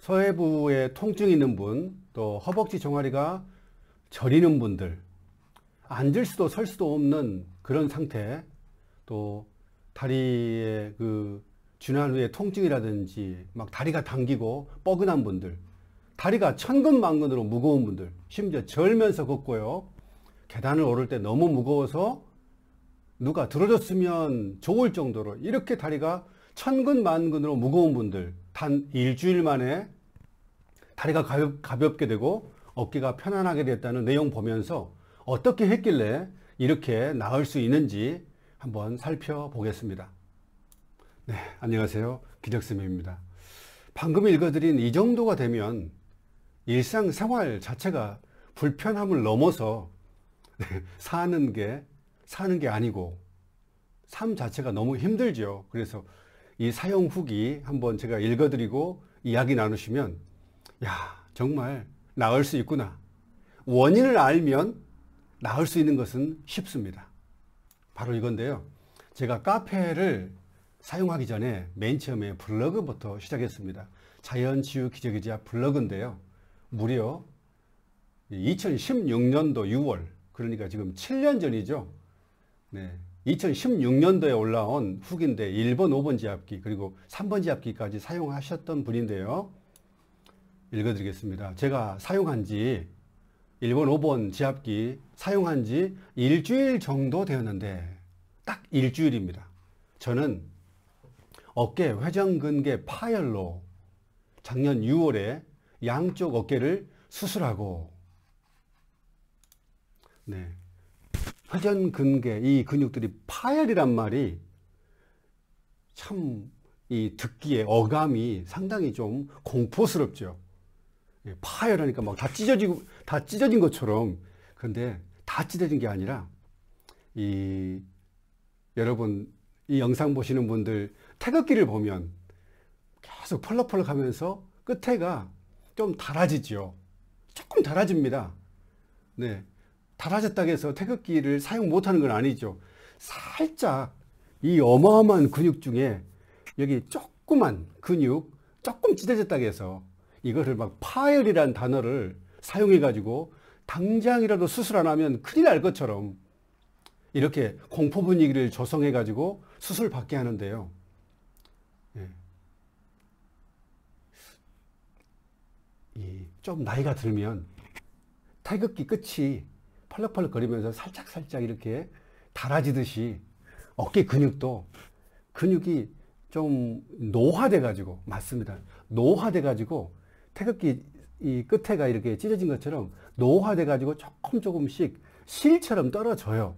서해부에 통증이 있는 분, 또 허벅지 종아리가 저리는 분들, 앉을 수도 설 수도 없는 그런 상태, 또 다리에 그 준환 후에 통증이라든지 막 다리가 당기고 뻐근한 분들, 다리가 천근만근으로 무거운 분들, 심지어 절면서 걷고요. 계단을 오를 때 너무 무거워서 누가 들어줬으면 좋을 정도로 이렇게 다리가 천근만근으로 무거운 분들, 단 일주일 만에 다리가 가볍게 되고 어깨가 편안하게 됐다는 내용 보면서 어떻게 했길래 이렇게 나을 수 있는지 한번 살펴보겠습니다. 네, 안녕하세요. 기적쌤입니다. 방금 읽어드린 이 정도가 되면 일상생활 자체가 불편함을 넘어서 사는 게 아니고 삶 자체가 너무 힘들죠. 그래서 이 사용 후기 한번 제가 읽어드리고 이야기 나누시면 야, 정말 나을 수 있구나. 원인을 알면 나을 수 있는 것은 쉽습니다. 바로 이건데요. 제가 카페를 사용하기 전에 맨 처음에 블로그부터 시작했습니다. 자연치유 기적의자 블로그인데요. 무려 2016년도 6월, 그러니까 지금 7년 전이죠. 네, 2016년도에 올라온 후기인데 1번, 5번 지압기 그리고 3번 지압기까지 사용하셨던 분인데요. 읽어드리겠습니다. 제가 사용한 지 1번, 5번 지압기 사용한 지 일주일 정도 되었는데 딱 일주일입니다. 저는 어깨 회전근개 파열로 작년 6월에 양쪽 어깨를 수술하고 회전근개 이 근육들이 파열이란 말이 참 이 듣기에 어감이 상당히 좀 공포스럽죠. 파열하니까 막 다 찢어진 것처럼. 그런데 다 찢어진 게 아니라 여러분 이 영상 보시는 분들 태극기를 보면 계속 펄럭펄럭 하면서 끝에가 좀 달아지죠. 조금 달아집니다. 네, 달아졌다고 해서 태극기를 사용 못하는 건 아니죠. 살짝 이 어마어마한 근육 중에 여기 조그만 근육 조금 찢어졌다고 해서 이거를 막 파열이라는 단어를 사용해 가지고 당장이라도 수술 안 하면 큰일 날 것처럼 이렇게 공포 분위기를 조성해 가지고 수술 받게 하는데요. 좀 나이가 들면 태극기 끝이 펄럭펄럭 거리면서 살짝 이렇게 달아지듯이 어깨 근육이 좀 노화돼 가지고, 맞습니다. 노화돼 가지고 태극기 이 끝에가 이렇게 찢어진 것처럼 노화돼 가지고 조금씩 실처럼 떨어져요.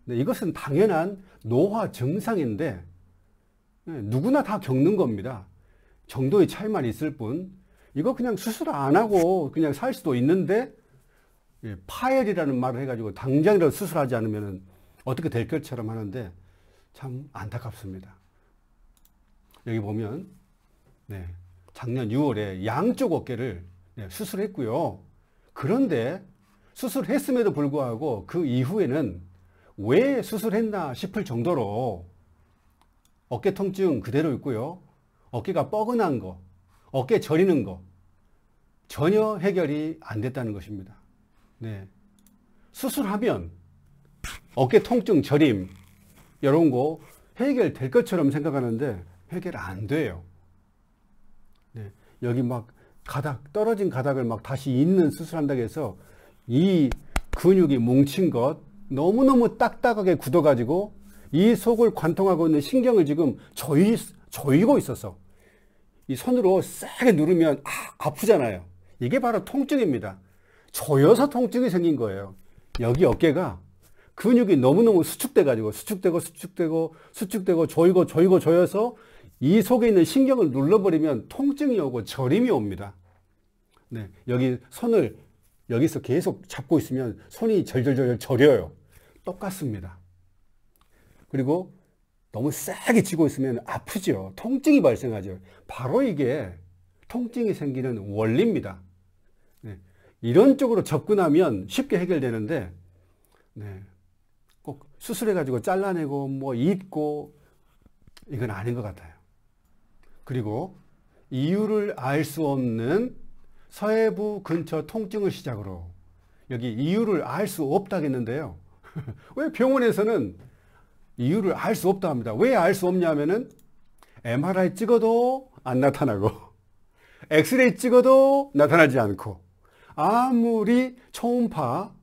이것은 당연한 노화 증상인데 누구나 다 겪는 겁니다. 정도의 차이만 있을 뿐 이거 그냥 수술 안 하고 그냥 살 수도 있는데 파열이라는 말을 해가지고 당장이라도 수술하지 않으면 어떻게 될 것처럼 하는데 참 안타깝습니다. 여기 보면 작년 6월에 양쪽 어깨를 수술했고요. 그런데 수술했음에도 불구하고 그 이후에는 왜 수술했나 싶을 정도로 어깨 통증 그대로 있고요. 어깨가 뻐근한 거, 어깨 저리는 거 전혀 해결이 안 됐다는 것입니다. 수술하면 어깨 통증, 저림 이런 거 해결될 것처럼 생각하는데 해결 안 돼요. 여기 막 떨어진 가닥을 막 다시 잇는 수술한다고 해서 이 근육이 뭉친 것 너무너무 딱딱하게 굳어가지고 이 속을 관통하고 있는 신경을 지금 조이고 있어서 이 손으로 세게 누르면 아프잖아요. 이게 바로 통증입니다. 조여서 통증이 생긴 거예요. 여기 어깨가 근육이 너무너무 수축되고 조여서 이 속에 있는 신경을 눌러버리면 통증이 오고 저림이 옵니다. 여기 손을 여기서 계속 잡고 있으면 손이 절절절 저려요. 똑같습니다. 그리고 너무 세게 쥐고 있으면 아프죠. 통증이 발생하죠. 바로 이게 통증이 생기는 원리입니다. 이런 쪽으로 접근하면 쉽게 해결되는데 꼭 수술해가지고 잘라내고 뭐 잇고 이건 아닌 것 같아요. 그리고 이유를 알 수 없는 서해부 근처 통증을 시작으로 여기 이유를 알 수 없다겠는데요. 왜 병원에서는 이유를 알 수 없다 합니다. 왜 알 수 없냐면은 MRI 찍어도 안 나타나고 엑스레이 찍어도 나타나지 않고 아무리 초음파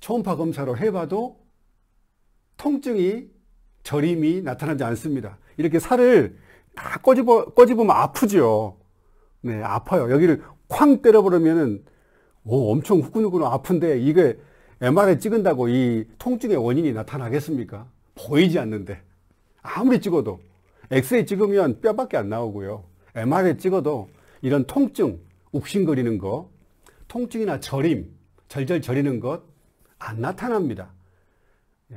검사로 해봐도 통증이 저림이 나타나지 않습니다. 이렇게 살을 다 꼬집으면 아프죠. 네, 아파요. 여기를 쾅 때려버리면은 엄청 후끈후끈 아픈데 이게 MRI 찍은다고 이 통증의 원인이 나타나겠습니까? 보이지 않는데 아무리 찍어도 엑스레이 찍으면 뼈밖에 안 나오고요. MRI 찍어도 이런 통증, 욱신거리는 거, 통증이나 저림, 절절 저리는 것 안 나타납니다.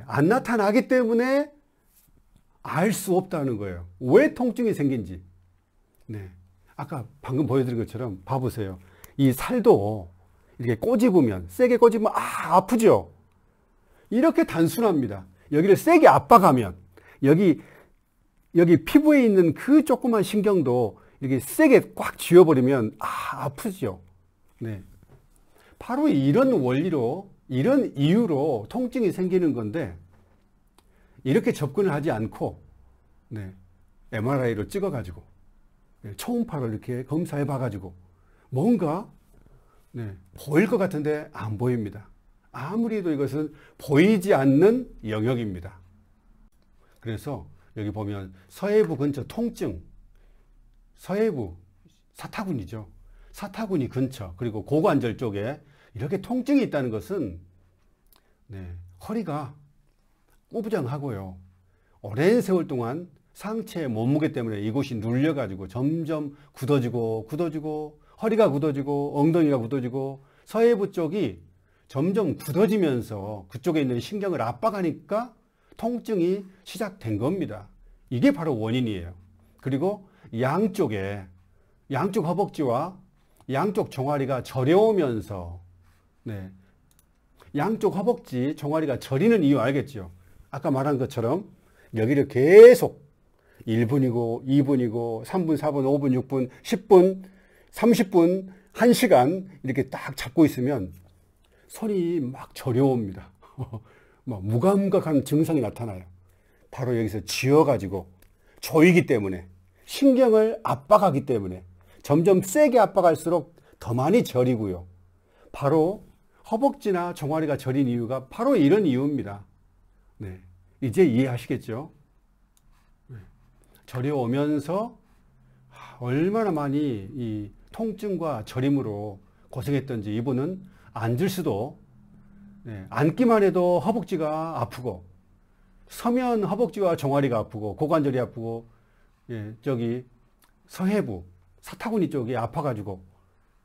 안 나타나기 때문에 알 수 없다는 거예요. 왜 통증이 생긴지. 네. 아까 방금 보여드린 것처럼 봐보세요. 이 살도 이렇게 꼬집으면, 세게 꼬집으면 아프죠? 이렇게 단순합니다. 여기를 세게 압박하면 여기 피부에 있는 그 조그만 신경도 이렇게 세게 꽉 쥐어버리면 아프죠. 네. 바로 이런 원리로, 이런 이유로 통증이 생기는 건데 이렇게 접근을 하지 않고 MRI로 찍어가지고 초음파를 이렇게 검사해 봐가지고 뭔가 보일 것 같은데 안 보입니다. 아무리 해도 이것은 보이지 않는 영역입니다. 그래서 여기 보면 서해부 근처 통증, 서해부 사타구니죠. 사타구니 근처 그리고 고관절 쪽에 이렇게 통증이 있다는 것은 허리가 꾸부정하고요. 오랜 세월 동안 상체의 몸무게 때문에 이곳이 눌려가지고 점점 굳어지고 허리가 굳어지고 엉덩이가 굳어지고 서해부 쪽이 점점 굳어지면서 그쪽에 있는 신경을 압박하니까 통증이 시작된 겁니다. 이게 바로 원인이에요. 그리고 양쪽 허벅지와 양쪽 종아리가 저려오면서 양쪽 허벅지 종아리가 저리는 이유 알겠죠? 아까 말한 것처럼 여기를 계속 1분이고 2분이고 3분, 4분, 5분, 6분, 10분, 30분, 1시간 이렇게 딱 잡고 있으면 손이 막 저려옵니다. 막 무감각한 증상이 나타나요. 바로 여기서 쥐어가지고 조이기 때문에 신경을 압박하기 때문에 점점 세게 압박할수록 더 많이 저리고요. 바로 허벅지나 종아리가 저린 이유가 바로 이런 이유입니다. 이제 이해하시겠죠? 저려오면서 얼마나 많이 이 통증과 저림으로 고생했던지 이분은 앉을 수도 앉기만 해도 허벅지가 아프고 서면 허벅지와 종아리가 아프고 고관절이 아프고 저기 서해부 사타구니 쪽이 아파가지고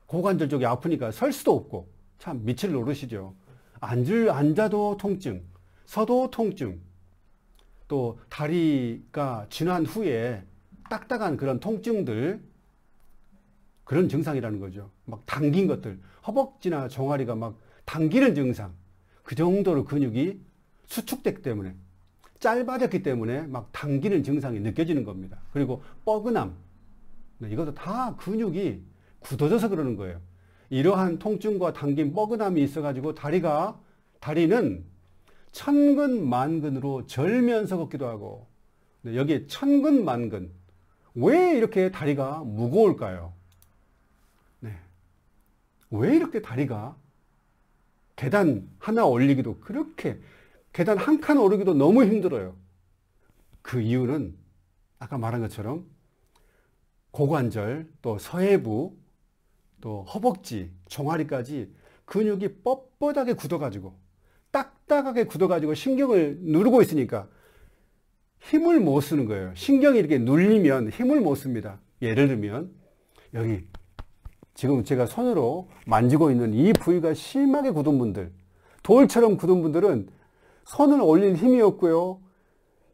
고관절 쪽이 아프니까 설 수도 없고 참 미칠 노릇이죠. 앉아도 통증, 서도 통증, 또 다리가 지난 후에 딱딱한 그런 통증들, 그런 증상이라는 거죠. 막 당긴 것들, 허벅지나 종아리가 막 당기는 증상, 그 정도로 근육이 수축됐기 때문에, 짧아졌기 때문에 막 당기는 증상이 느껴지는 겁니다. 그리고 뻐근함, 이것도 다 근육이 굳어져서 그러는 거예요. 이러한 통증과 당김, 뻐근함이 있어가지고 다리는 천근만근으로 절면서 걷기도 하고, 여기에 천근만근. 왜 이렇게 다리가 무거울까요? 왜 이렇게 다리가 계단 하나 올리기도 그렇게, 계단 한 칸 오르기도 너무 힘들어요. 그 이유는 아까 말한 것처럼 고관절, 또 서해부, 또 허벅지, 종아리까지 근육이 뻣뻣하게 굳어가지고 딱딱하게 굳어가지고 신경을 누르고 있으니까 힘을 못 쓰는 거예요. 신경이 이렇게 눌리면 힘을 못 씁니다. 예를 들면 여기 지금 제가 손으로 만지고 있는 이 부위가 심하게 굳은 분들, 돌처럼 굳은 분들은 손을 올릴 힘이 없고요.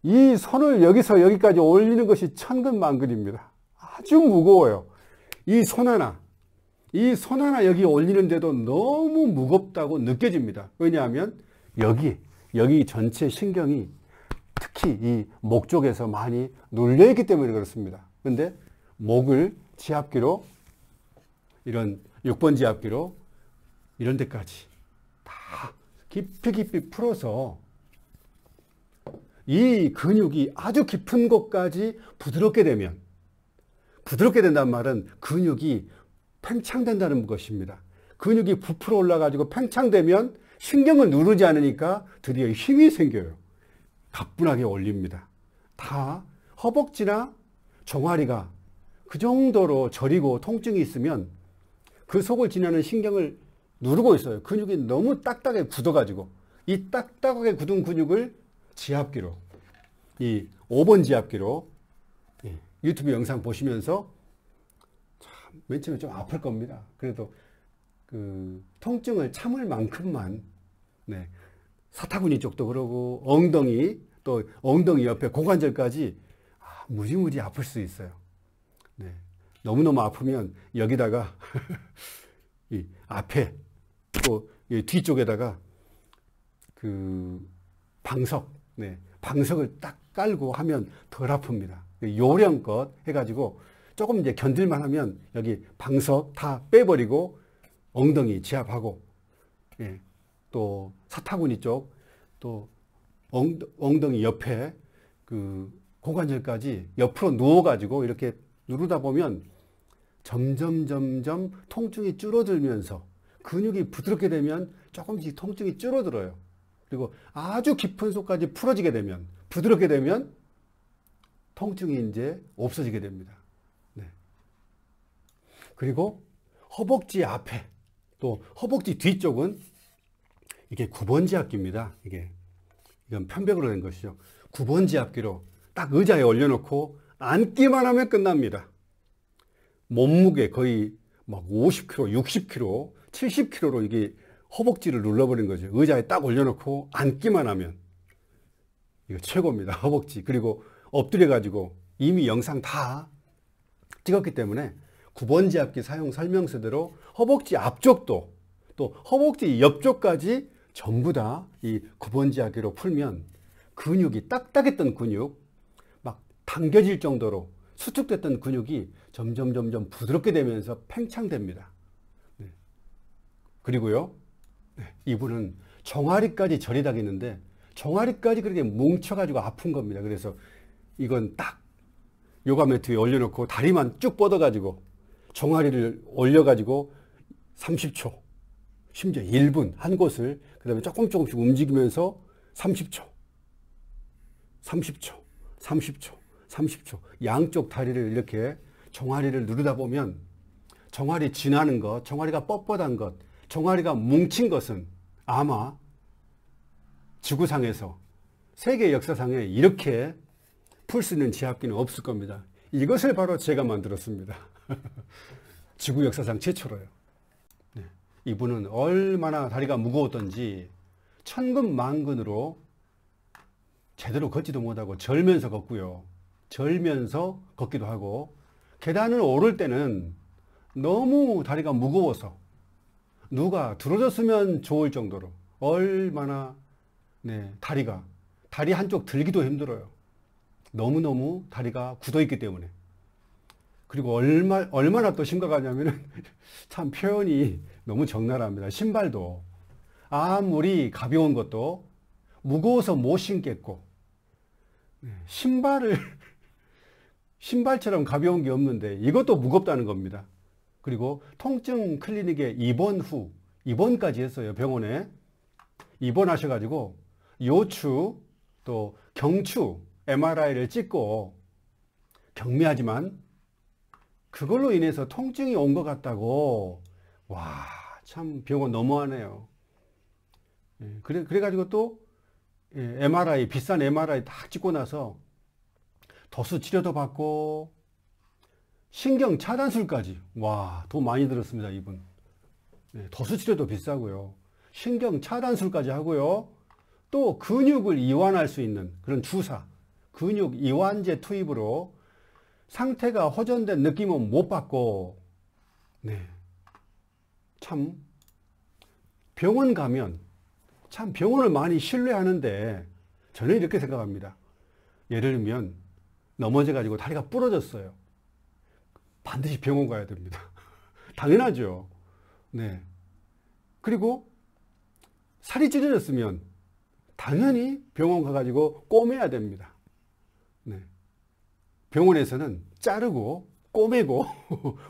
이 손을 여기서 여기까지 올리는 것이 천근만근입니다. 아주 무거워요. 이 손 하나 여기 올리는데도 너무 무겁다고 느껴집니다. 왜냐하면 여기 전체 신경이 특히 이 목 쪽에서 많이 눌려있기 때문에 그렇습니다. 근데 목을 지압기로, 이런 6번 지압기로 이런 데까지 다 깊이 풀어서 이 근육이 아주 깊은 곳까지 부드럽게 되면, 부드럽게 된다는 말은 근육이 팽창된다는 것입니다. 근육이 부풀어 올라가지고 팽창되면 신경을 누르지 않으니까 드디어 힘이 생겨요. 가뿐하게 올립니다. 다 허벅지나 종아리가 그 정도로 저리고 통증이 있으면 그 속을 지나는 신경을 누르고 있어요. 근육이 너무 딱딱하게 굳어가지고 이 딱딱하게 굳은 근육을 지압기로, 이 5번 지압기로 유튜브 영상 보시면서 참 맨 처음에 좀 아플 겁니다. 그래도 그 통증을 참을 만큼만, 네, 사타구니 쪽도 그러고 엉덩이, 또 엉덩이 옆에 고관절까지 무지무지 아플 수 있어요. 네, 너무너무 아프면 여기다가 이 앞에 또 이 뒤쪽에다가 그 방석, 네, 방석을 딱 깔고 하면 덜 아픕니다. 요령껏 해가지고 조금 이제 견딜만 하면 여기 방석 다 빼버리고 엉덩이 지압하고, 예, 또 사타구니 쪽, 또 엉덩이 옆에 그 고관절까지 옆으로 누워가지고 이렇게 누르다 보면 점점 통증이 줄어들면서 근육이 부드럽게 되면 조금씩 통증이 줄어들어요. 그리고 아주 깊은 속까지 풀어지게 되면, 부드럽게 되면 통증이 이제 없어지게 됩니다. 네. 그리고 허벅지 앞에, 또 허벅지 뒤쪽은 이게 9번 지압기입니다. 이건 편백으로 된 것이죠. 9번 지압기로 딱 의자에 올려놓고 앉기만 하면 끝납니다. 몸무게 거의 막 50kg, 60kg, 70kg로 이게 허벅지를 눌러버린 거죠. 의자에 딱 올려놓고 앉기만 하면. 이거 최고입니다. 허벅지. 그리고 엎드려가지고 이미 영상 다 찍었기 때문에 9번 지압기 사용 설명서대로 허벅지 앞쪽도 또 허벅지 옆쪽까지 전부 다 이 9번 지압기로 풀면 근육이 딱딱했던 근육, 막 당겨질 정도로 수축됐던 근육이 점점 부드럽게 되면서 팽창됩니다. 네. 그리고요, 네, 이분은 종아리까지 저리다겠는데 종아리까지 그렇게 뭉쳐가지고 아픈 겁니다. 그래서 이건 딱 요가 매트에 올려놓고 다리만 쭉 뻗어가지고 종아리를 올려가지고 30초, 심지어 1분 한 곳을 그 다음에 조금씩 움직이면서 30초, 30초, 30초, 30초 양쪽 다리를 이렇게 종아리를 누르다 보면 종아리 지나는 것, 종아리가 뻣뻣한 것, 종아리가 뭉친 것은 아마 지구상에서 세계 역사상에 이렇게 풀 수 있는 지압기는 없을 겁니다. 이것을 바로 제가 만들었습니다. 지구 역사상 최초로요. 네. 이분은 얼마나 다리가 무거웠던지 천근만근으로 제대로 걷지도 못하고 절면서 걷고요. 절면서 걷기도 하고, 계단을 오를 때는 너무 다리가 무거워서 누가 들어줬으면 좋을 정도로 얼마나, 네, 다리 한쪽 들기도 힘들어요. 너무너무 다리가 굳어있기 때문에. 그리고 얼마나 또 심각하냐면은 참 표현이 너무 적나라합니다. 신발도 아무리 가벼운 것도 무거워서 못 신겠고, 신발처럼 가벼운 게 없는데 이것도 무겁다는 겁니다. 그리고 통증 클리닉에 입원까지 했어요. 병원에 입원하셔가지고 요추 또 경추 MRI를 찍고, 경미하지만 그걸로 인해서 통증이 온 것 같다고. 와, 참 병원 너무하네요. 그래가지고 또 MRI, 비싼 MRI 딱 찍고 나서 도수 치료도 받고 신경 차단술까지. 와, 돈 많이 들었습니다, 이분. 도수 치료도 비싸고요. 신경 차단술까지 하고요. 또 근육을 이완할 수 있는 그런 주사, 근육 이완제 투입으로 상태가 호전된 느낌은 못 받고, 네, 참 병원 가면 참 병원을 많이 신뢰하는데 저는 이렇게 생각합니다. 예를 들면 넘어져 가지고 다리가 부러졌어요. 반드시 병원 가야 됩니다. 당연하죠. 네. 그리고 살이 찢어졌으면 당연히 병원 가가지고 꼬매야 됩니다. 네. 병원에서는 자르고 꼬매고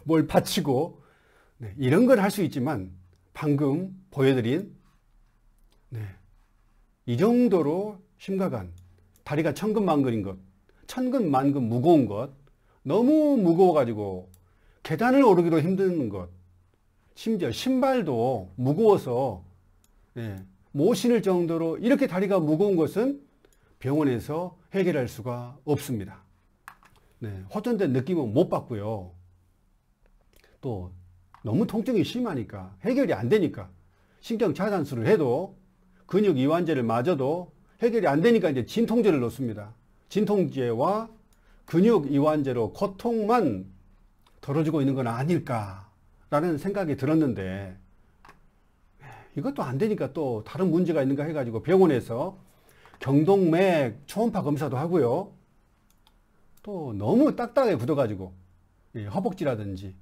뭘 받치고 네. 이런 걸 할 수 있지만 방금 보여드린 네. 이 정도로 심각한 다리가 천근만근인 것, 천근만근 무거운 것, 너무 무거워가지고 계단을 오르기도 힘든 것, 심지어 신발도 무거워서 못 신을 정도로 이렇게 다리가 무거운 것은 병원에서 해결할 수가 없습니다. 호전된 느낌은 못 받고요. 또 너무 통증이 심하니까 해결이 안 되니까 신경 차단술을 해도 근육 이완제를 맞아도 해결이 안 되니까 이제 진통제를 놓습니다. 진통제와 근육 이완제로 고통만 덜어주고 있는 건 아닐까라는 생각이 들었는데 이것도 안 되니까 또 다른 문제가 있는가 해가지고 병원에서 경동맥 초음파 검사도 하고요. 또 너무 딱딱하게 굳어가지고 허벅지라든지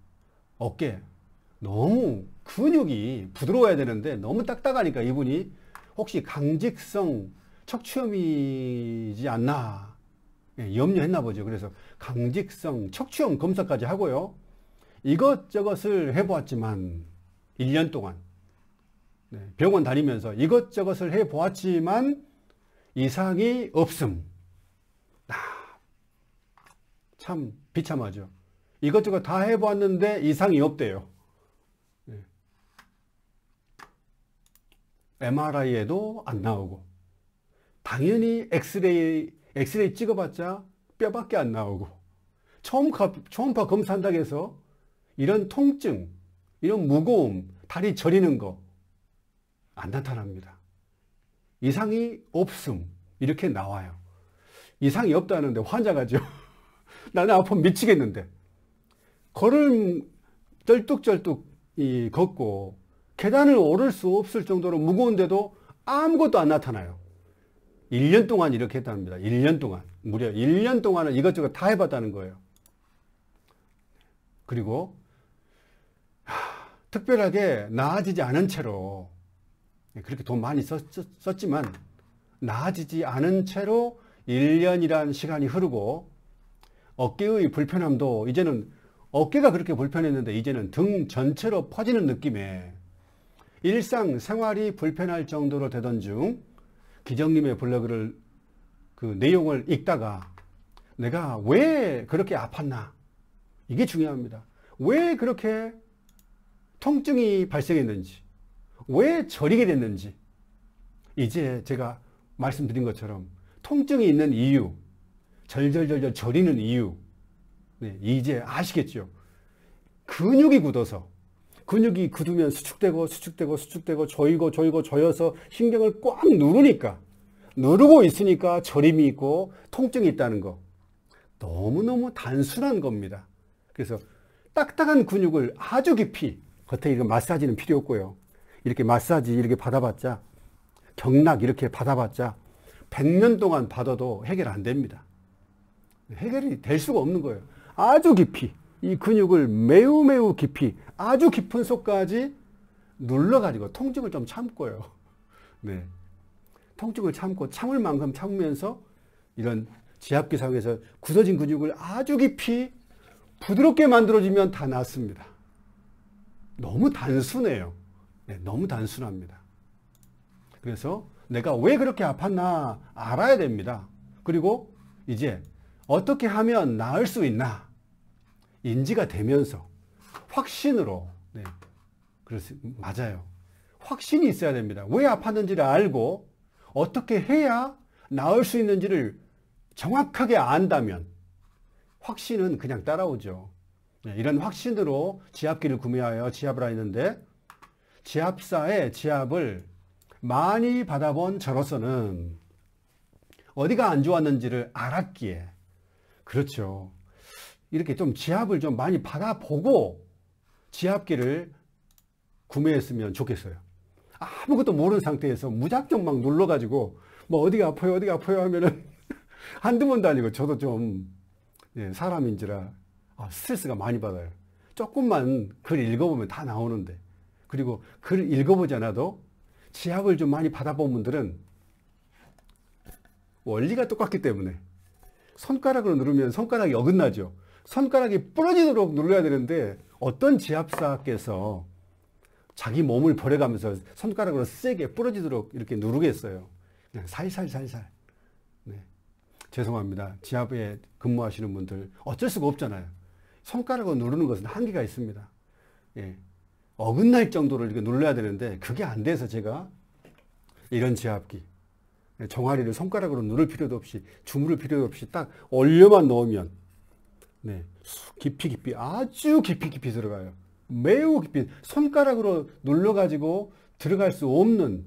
어깨 너무 근육이 부드러워야 되는데 너무 딱딱하니까 이분이 혹시 강직성 척추염이지 않나 염려했나 보죠. 그래서 강직성 척추염 검사까지 하고요. 이것저것을 해보았지만 1년 동안 병원 다니면서 이것저것을 해보았지만 이상이 없음. 참 비참하죠. 이것저것 다 해보았는데 이상이 없대요. MRI에도 안 나오고 당연히 엑스레이 찍어봤자 뼈밖에 안 나오고 초음파 검사한다고 해서 이런 통증, 이런 무거움, 다리 저리는 거 안 나타납니다. 이상이 없음 이렇게 나와요. 이상이 없다는데 환장하죠. 나는 아프면 미치겠는데 걸음 쩔뚝쩔뚝 걷고 계단을 오를 수 없을 정도로 무거운데도 아무것도 안 나타나요. 1년 동안 이렇게 했답니다. 1년 동안 무려 1년 동안은 이것저것 다 해봤다는 거예요. 그리고 특별하게 나아지지 않은 채로 그렇게 돈 많이 썼지만 나아지지 않은 채로 1년이란 시간이 흐르고 어깨의 불편함도 이제는 어깨가 그렇게 불편했는데 이제는 등 전체로 퍼지는 느낌에 일상생활이 불편할 정도로 되던 중 기정님의 블로그를 그 내용을 읽다가 내가 왜 그렇게 아팠나 이게 중요합니다. 왜 그렇게 통증이 발생했는지 왜 저리게 됐는지 이제 제가 말씀드린 것처럼 통증이 있는 이유 절절절절 저리는 이유 이제 아시겠죠. 근육이 굳어서 근육이 굳으면 수축되고 조여서 신경을 꽉 누르니까 누르고 있으니까 저림이 있고 통증이 있다는 거 너무너무 단순한 겁니다. 그래서 딱딱한 근육을 아주 깊이 겉에 이거 마사지는 필요 없고요. 이렇게 마사지 이렇게 받아봤자 경락 이렇게 받아봤자 100년 동안 받아도 해결 안 됩니다. 해결이 될 수가 없는 거예요. 아주 깊이 이 근육을 매우 깊이 아주 깊은 속까지 눌러가지고 통증을 좀 참고요. 통증을 참을 만큼 참으면서 이런 지압기상에서 굳어진 근육을 아주 깊이 부드럽게 만들어주면 다 낫습니다. 너무 단순해요. 너무 단순합니다. 그래서 내가 왜 그렇게 아팠나 알아야 됩니다. 그리고 이제 어떻게 하면 나을 수 있나 인지가 되면서 확신으로 맞아요. 확신이 있어야 됩니다. 왜 아팠는지를 알고 어떻게 해야 나을 수 있는지를 정확하게 안다면 확신은 그냥 따라오죠. 이런 확신으로 지압기를 구매하여 지압을 하였는데 지압사의 지압을 많이 받아본 저로서는 어디가 안 좋았는지를 알았기에 그렇죠. 이렇게 좀 지압을 좀 많이 받아보고 지압기를 구매했으면 좋겠어요. 아무것도 모르는 상태에서 무작정 막 눌러가지고 뭐 어디가 아파요 하면은 한두 번도 아니고 저도 좀 사람인지라 스트레스가 많이 받아요. 조금만 글 읽어보면 다 나오는데, 그리고 글 읽어보지 않아도 지압을 좀 많이 받아본 분들은 원리가 똑같기 때문에 손가락으로 누르면 손가락이 어긋나죠. 손가락이 부러지도록 눌러야 되는데 어떤 지압사께서 자기 몸을 버려가면서 손가락으로 세게 부러지도록 이렇게 누르겠어요. 그냥 살살살살. 네. 죄송합니다. 지압에 근무하시는 분들 어쩔 수가 없잖아요. 손가락으로 누르는 것은 한계가 있습니다. 예. 어긋날 정도로 이렇게 눌러야 되는데 그게 안 돼서 제가 이런 지압기, 종아리를 손가락으로 누를 필요도 없이 주무를 필요도 없이 딱 올려만 놓으면 네, 깊이 아주 깊이 들어가요. 매우 깊이 손가락으로 눌러가지고 들어갈 수 없는,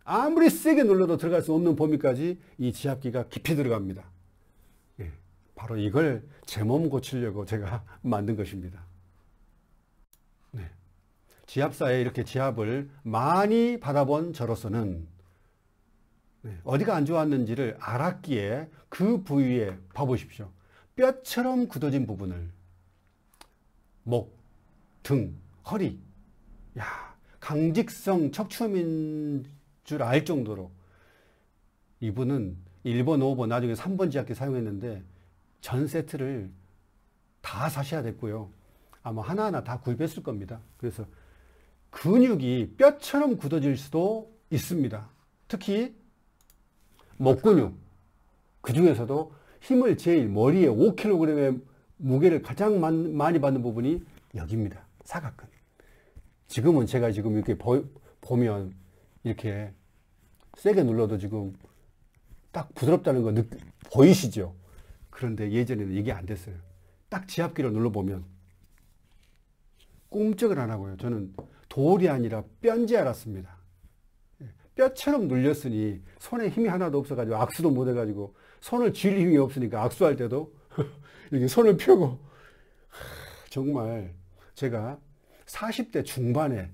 아무리 세게 눌러도 들어갈 수 없는 범위까지 이 지압기가 깊이 들어갑니다. 예, 바로 이걸 제 몸 고치려고 제가 만든 것입니다. 네, 지압사에 이렇게 지압을 많이 받아본 저로서는 어디가 안 좋았는지를 알았기에 그 부위에 봐보십시오. 뼈처럼 굳어진 부분을 목, 등, 허리, 강직성 척추염인 줄 알 정도로 이분은 1번, 5번, 나중에 3번 지압기 사용했는데 전 세트를 다 사셔야 됐고요. 아마 하나하나 다 구입했을 겁니다. 그래서 근육이 뼈처럼 굳어질 수도 있습니다. 특히 목 근육, 그 중에서도 힘을 제일 머리에 5kg의 무게를 가장 많이 받는 부분이 여기입니다. 사각근. 지금은 제가 지금 이렇게 보면 이렇게 세게 눌러도 지금 딱 부드럽다는 거 보이시죠? 그런데 예전에는 이게 안 됐어요. 딱 지압기를 눌러보면 꿈쩍을 안 하고요. 저는 돌이 아니라 뼈인지 알았습니다. 뼈처럼 눌렸으니 손에 힘이 하나도 없어가지고 악수도 못 해가지고 손을 쥘 힘이 없으니까 악수할 때도 이렇게 손을 펴고 정말 제가 40대 중반에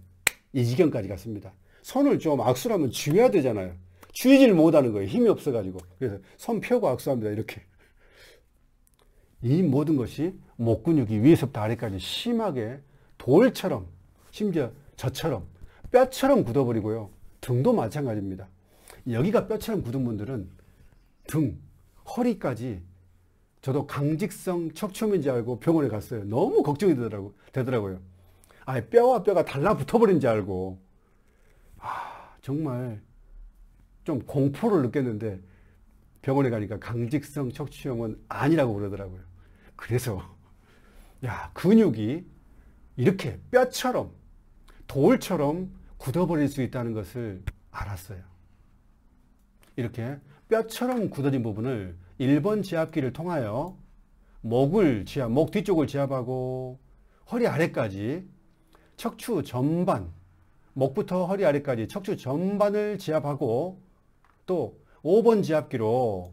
이 지경까지 갔습니다. 손을 좀 악수를 하면 쥐어야 되잖아요. 쥐지를 못하는 거예요. 힘이 없어가지고. 그래서 손 펴고 악수합니다. 이렇게. 이 모든 것이 목 근육이 위에서부터 아래까지 심하게 돌처럼, 심지어 저처럼 뼈처럼 굳어버리고요. 등도 마찬가지입니다. 여기가 뼈처럼 굳은 분들은 등, 허리까지 저도 강직성 척추염인지 알고 병원에 갔어요. 너무 걱정이 되더라고요. 뼈와 뼈가 달라붙어버린 줄 알고 정말 좀 공포를 느꼈는데 병원에 가니까 강직성 척추염은 아니라고 그러더라고요. 그래서 근육이 이렇게 뼈처럼 돌처럼 굳어버릴 수 있다는 것을 알았어요. 이렇게 뼈처럼 굳어진 부분을 1번 지압기를 통하여 목 뒤쪽을 지압하고 허리 아래까지 척추 전반, 목부터 허리 아래까지 척추 전반을 지압하고 또 5번 지압기로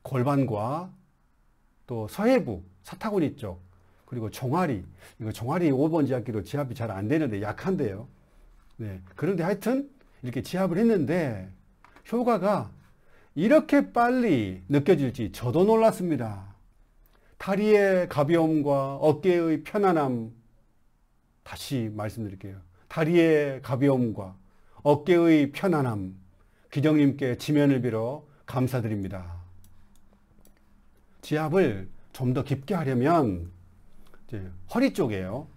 골반과 또 서해부, 사타구니 쪽, 그리고 종아리, 이거 종아리 5번 지압기로 지압이 잘 안 되는데 약한데요. 네. 그런데 하여튼 이렇게 지압을 했는데 효과가 이렇게 빨리 느껴질지 저도 놀랐습니다. 다리의 가벼움과 어깨의 편안함, 다시 말씀드릴게요. 다리의 가벼움과 어깨의 편안함, 기정님께 지면을 빌어 감사드립니다. 지압을 좀 더 깊게 하려면 이제 허리 쪽이에요.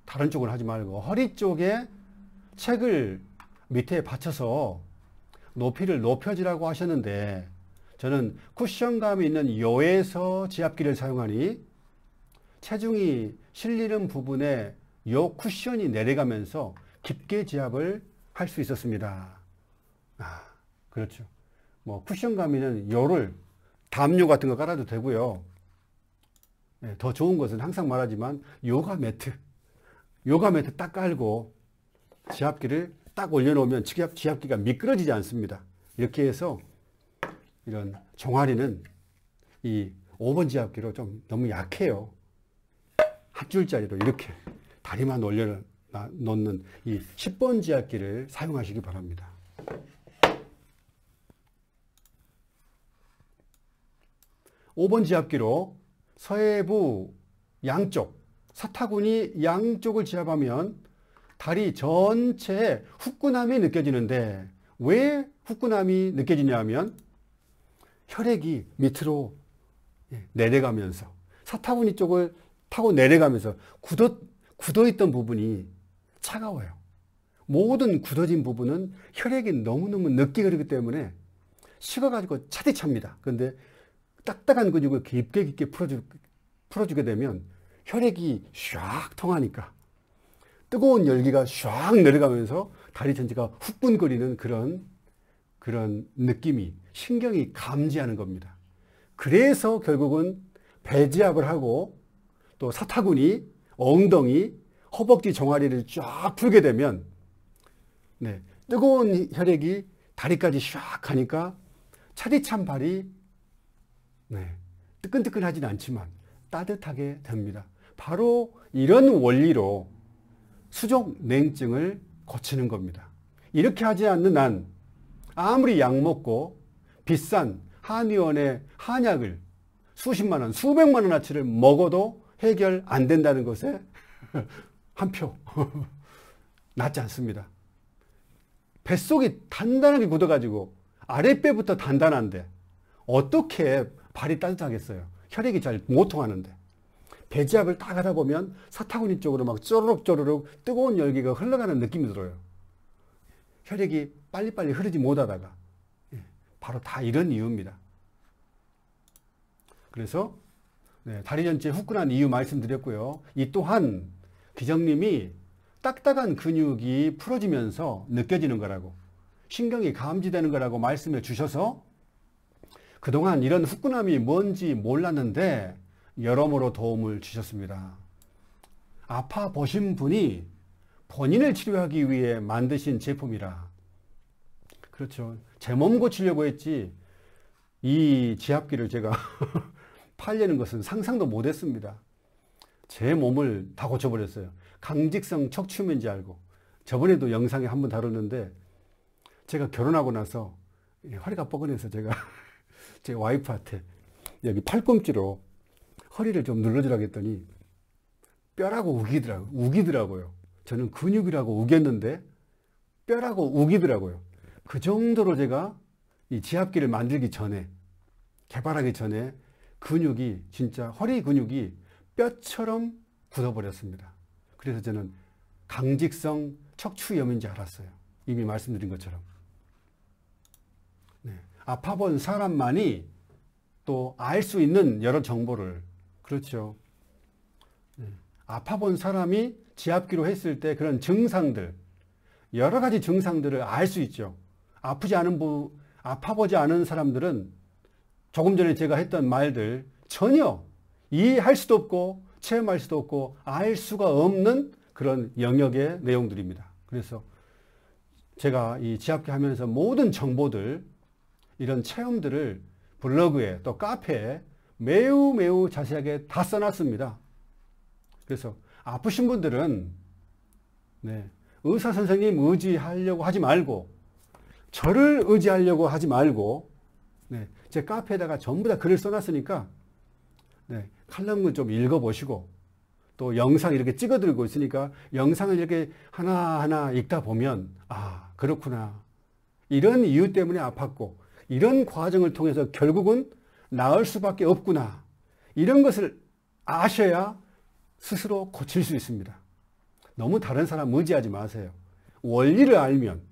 다른 쪽을 하지 말고 허리 쪽에 책을 밑에 받쳐서 높이를 높여주라고 하셨는데 저는 쿠션감이 있는 요에서 지압기를 사용하니 체중이 실리는 부분에 요 쿠션이 내려가면서 깊게 지압을 할 수 있었습니다. 그렇죠. 뭐 쿠션감 있는 요를 담요 같은 거 깔아도 되고요. 네, 더 좋은 것은 항상 말하지만 요가 매트 딱 깔고 지압기를 딱 올려놓으면 지압기가 미끄러지지 않습니다. 이렇게 해서 이런 종아리는 이 5번 지압기로 좀 너무 약해요. 한 줄짜리로 이렇게 다리만 올려놓는 이 10번 지압기를 사용하시기 바랍니다. (5번) 지압기로 서해부 양쪽, 사타구니 양쪽을 지압하면 다리 전체에 후끈함이 느껴지는데 왜 후끈함이 느껴지냐면 혈액이 밑으로 내려가면서 사타구니 쪽을 타고 내려가면서 굳어있던 부분이 차가워요. 모든 굳어진 부분은 혈액이 너무너무 늦게 흐르기 때문에 식어가지고 차디찹니다. 그런데 딱딱한 근육을 깊게 풀어주게 되면 혈액이 샥 통하니까 뜨거운 열기가 샥 내려가면서 다리 전체가 후끈거리는 그런 느낌이 신경이 감지하는 겁니다. 그래서 결국은 배지압을 하고 또 사타구니, 엉덩이, 허벅지 종아리를 쫙 풀게 되면 뜨거운 혈액이 다리까지 샥 가니까 차디찬 발이 뜨끈뜨끈하진 않지만 따뜻하게 됩니다. 바로 이런 원리로 수족 냉증을 고치는 겁니다. 이렇게 하지 않는 한 아무리 약 먹고 비싼 한의원의 한약을 수십만 원, 수백만 원어치를 먹어도 해결 안 된다는 것에 한 표 낫지 않습니다. 뱃속이 단단하게 굳어가지고 아랫배부터 단단한데 어떻게 발이 따뜻하겠어요? 혈액이 잘 못 통하는데. 배지압을 딱 하다 보면 사타구니 쪽으로 막 쪼르륵 뜨거운 열기가 흘러가는 느낌이 들어요. 혈액이 빨리빨리 흐르지 못하다가 바로 다 이런 이유입니다. 그래서 다리 전체에 후끈한 이유 말씀드렸고요. 이 또한 기정님이 딱딱한 근육이 풀어지면서 느껴지는 거라고, 신경이 감지되는 거라고 말씀해 주셔서 그동안 이런 후끈함이 뭔지 몰랐는데 여러모로 도움을 주셨습니다. 아파 보신 분이 본인을 치료하기 위해 만드신 제품이라. 그렇죠. 제 몸 고치려고 했지 이 지압기를 제가 팔려는 것은 상상도 못했습니다. 제 몸을 다 고쳐버렸어요. 강직성 척추면지 알고. 저번에도 영상에 한번 다뤘는데 제가 결혼하고 나서 허리가 뻐근해서 제가 제 와이프한테 여기 팔꿈치로 허리를 좀 눌러주라고 했더니 뼈라고 우기더라고요. 저는 근육이라고 우겼는데 뼈라고 우기더라고요. 그 정도로 제가 이 지압기를 만들기 전에, 개발하기 전에 근육이, 진짜 허리 근육이 뼈처럼 굳어버렸습니다. 그래서 저는 강직성 척추염인 줄 알았어요. 이미 말씀드린 것처럼. 아파본 사람만이 또 알 수 있는 여러 정보를, 그렇죠. 아파본 사람이 지압기로 했을 때 그런 증상들, 여러 가지 증상들을 알 수 있죠. 아파보지 않은 사람들은 조금 전에 제가 했던 말들 전혀 이해할 수도 없고 체험할 수도 없고 알 수가 없는 그런 영역의 내용들입니다. 그래서 제가 이 지압기 하면서 모든 정보들, 이런 체험들을 블로그에 또 카페에 매우 자세하게 다 써놨습니다. 그래서 아프신 분들은 의사 선생님 의지하려고 하지 말고, 저를 의지하려고 하지 말고, 제 카페에다가 전부 다 글을 써놨으니까 칼럼을 좀 읽어보시고, 또 영상 이렇게 찍어들고 있으니까 영상을 이렇게 하나하나 읽다 보면 아, 그렇구나, 이런 이유 때문에 아팠고 이런 과정을 통해서 결국은 나을 수밖에 없구나, 이런 것을 아셔야 스스로 고칠 수 있습니다. 너무 다른 사람 의지하지 마세요. 원리를 알면,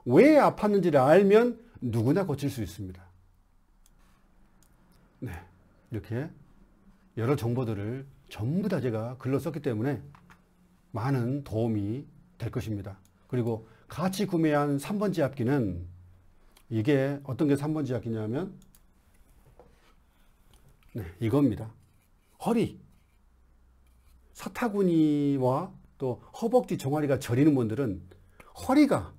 왜 아팠는지를 알면 누구나 고칠 수 있습니다. 이렇게 여러 정보들을 전부 다 제가 글로 썼기 때문에 많은 도움이 될 것입니다. 그리고 같이 구매한 3번 지압기는, 이게 어떤 게 3번 지압기냐면 이겁니다. 허리, 사타구니와 또 허벅지 종아리가 저리는 분들은 허리가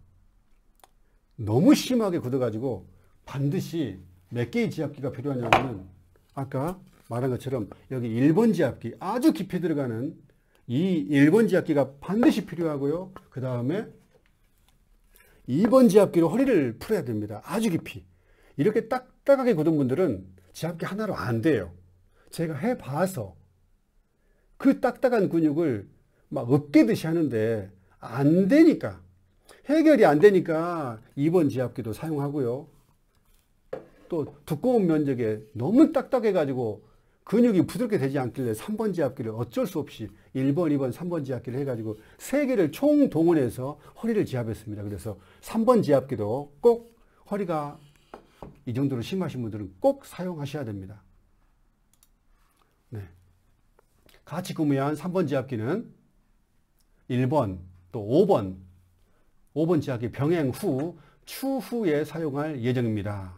너무 심하게 굳어가지고 반드시 몇 개의 지압기가 필요하냐면, 아까 말한 것처럼 여기 1번 지압기, 아주 깊이 들어가는 이 1번 지압기가 반드시 필요하고요. 그 다음에 2번 지압기로 허리를 풀어야 됩니다. 아주 깊이. 이렇게 딱딱하게 굳은 분들은 지압기 하나로 안 돼요. 제가 해봐서 그 딱딱한 근육을 막 으깨듯이 하는데 안 되니까, 해결이 안 되니까 2번 지압기도 사용하고요. 또 두꺼운 면적에 너무 딱딱해가지고 근육이 부드럽게 되지 않길래 3번 지압기를 어쩔 수 없이 1번, 2번, 3번 지압기를 해가지고 3개를 총 동원해서 허리를 지압했습니다. 그래서 3번 지압기도 꼭 허리가 이 정도로 심하신 분들은 꼭 사용하셔야 됩니다. 네. 같이 구매한 3번 지압기는 1번 또 5번 지압기 병행 후 추후에 사용할 예정입니다.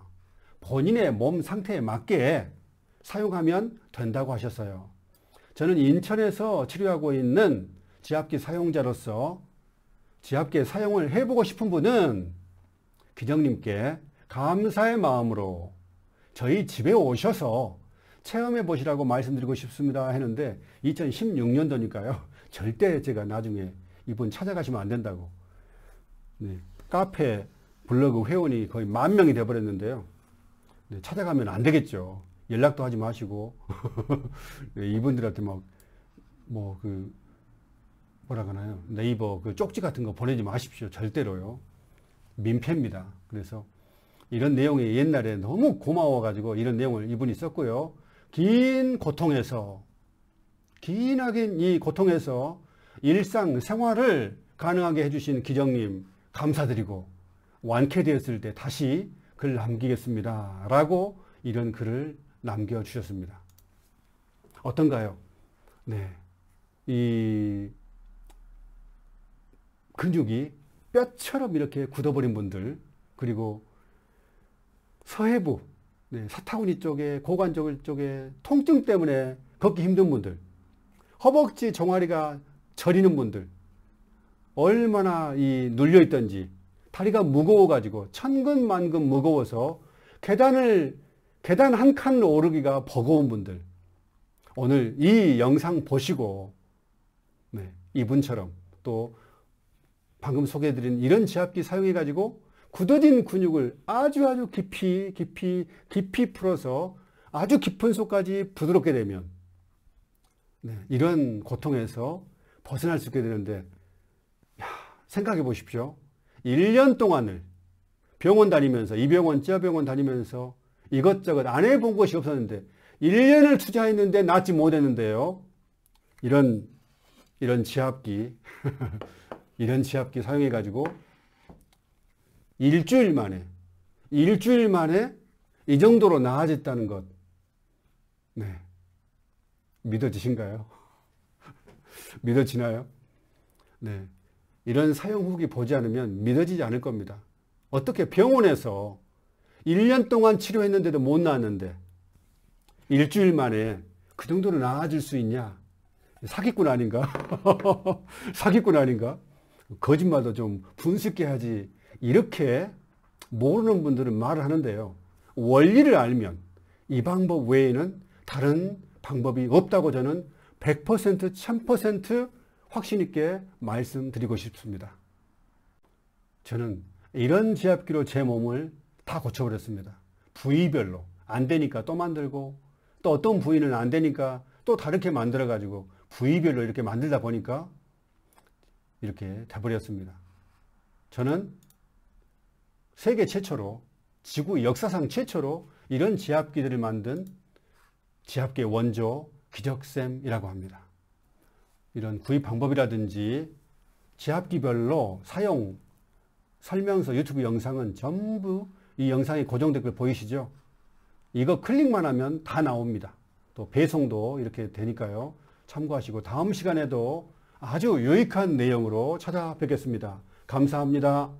본인의 몸 상태에 맞게 사용하면 된다고 하셨어요. 저는 인천에서 치료하고 있는 지압기 사용자로서 지압기 사용을 해보고 싶은 분은 기정님께 감사의 마음으로 저희 집에 오셔서 체험해 보시라고 말씀드리고 싶습니다 했는데 2016년도니까요. 절대 제가 나중에 이분 찾아가시면 안 된다고. 네, 카페 블로그 회원이 거의 10,000명이 돼버렸는데요. 네, 찾아가면 안 되겠죠. 연락도 하지 마시고 네, 이분들한테 뭐라 그러나요? 네이버 그 쪽지 같은 거 보내지 마십시오. 절대로요. 민폐입니다. 그래서 이런 내용이 옛날에 너무 고마워가지고 이런 내용을 이분이 썼고요. 긴 이 고통에서 일상 생활을 가능하게 해주신 기정님 감사드리고 완쾌되었을 때 다시 글 남기겠습니다. 라고 이런 글을 남겨주셨습니다. 어떤가요? 네. 이 근육이 뼈처럼 이렇게 굳어버린 분들, 그리고 서해부, 네, 사타구니 쪽에, 고관 쪽에 통증 때문에 걷기 힘든 분들, 허벅지 종아리가 저리는 분들, 얼마나 눌려있던지, 다리가 무거워가지고 천근만근 무거워서 계단 한 칸 오르기가 버거운 분들, 오늘 이 영상 보시고 네, 이분처럼 또 방금 소개해드린 이런 지압기 사용해가지고 굳어진 근육을 아주 깊이 풀어서 아주 깊은 속까지 부드럽게 되면 네, 이런 고통에서 벗어날 수 있게 되는데, 생각해 보십시오. 1년 동안을 병원 다니면서 이 병원 저 병원 다니면서 이것저것 안 해본 것이 없었는데 1년을 투자했는데 낫지 못했는데요. 이런 지압기 이런 지압기 사용해 가지고 일주일 만에 이 정도로 나아졌다는 것, 네, 믿어지신가요? 믿어지나요? 네, 이런 사용 후기 보지 않으면 믿어지지 않을 겁니다. 어떻게 병원에서 1년 동안 치료했는데도 못 나았는데 일주일 만에 그 정도로 나아질 수 있냐? 사기꾼 아닌가? 사기꾼 아닌가? 거짓말도 좀 분식해 하지. 이렇게 모르는 분들은 말을 하는데요. 원리를 알면 이 방법 외에는 다른 방법이 없다고 저는 100% 1000% 확신 있게 말씀드리고 싶습니다. 저는 이런 지압기로 제 몸을 다 고쳐버렸습니다. 부위별로 안 되니까 또 만들고, 또 어떤 부위는 안 되니까 또 다르게 만들어 가지고 부위별로 이렇게 만들다 보니까 이렇게 돼버렸습니다. 저는 세계 최초로, 지구 역사상 최초로 이런 지압기들을 만든 지압기의 원조 기적쌤이라고 합니다. 이런 구입 방법이라든지 지압기별로 사용 설명서 유튜브 영상은 전부 이 영상에 고정 댓글 보이시죠? 이거 클릭만 하면 다 나옵니다. 또 배송도 이렇게 되니까요. 참고하시고 다음 시간에도 아주 유익한 내용으로 찾아뵙겠습니다. 감사합니다.